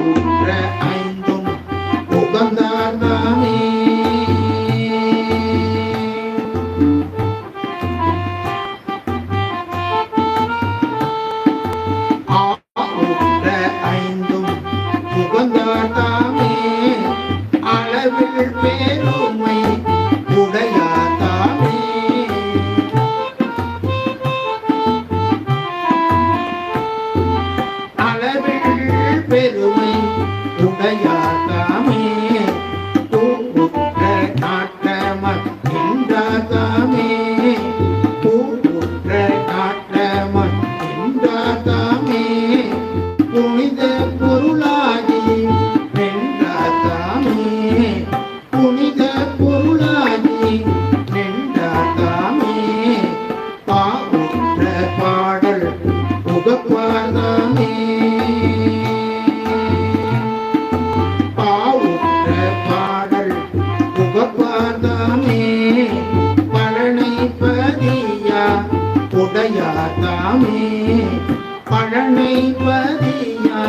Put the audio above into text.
பாவுற்ற ஐந்தும் உகந்தார்தாமே ஆவுற்ற ஐந்தும் உகந்தார்தாமே அளவில் பெருமை உடையாதாமே அளவில் பெருமை உடையாதாமே பூவுற்ற நாட்டமர் என்றாதாமே பூவுற்ற நாட்டமர் என்றாதாமே புனித பொருளாகி நின்றாதாமே புனித பொருளாகி நின்றாதாமே பாவுற்ற பாடல் புகப்பாதாமே பாவுற்ற பாடல் புகப்பாதாமே பழனை பதியா உடையாதாமே பழனை பதியா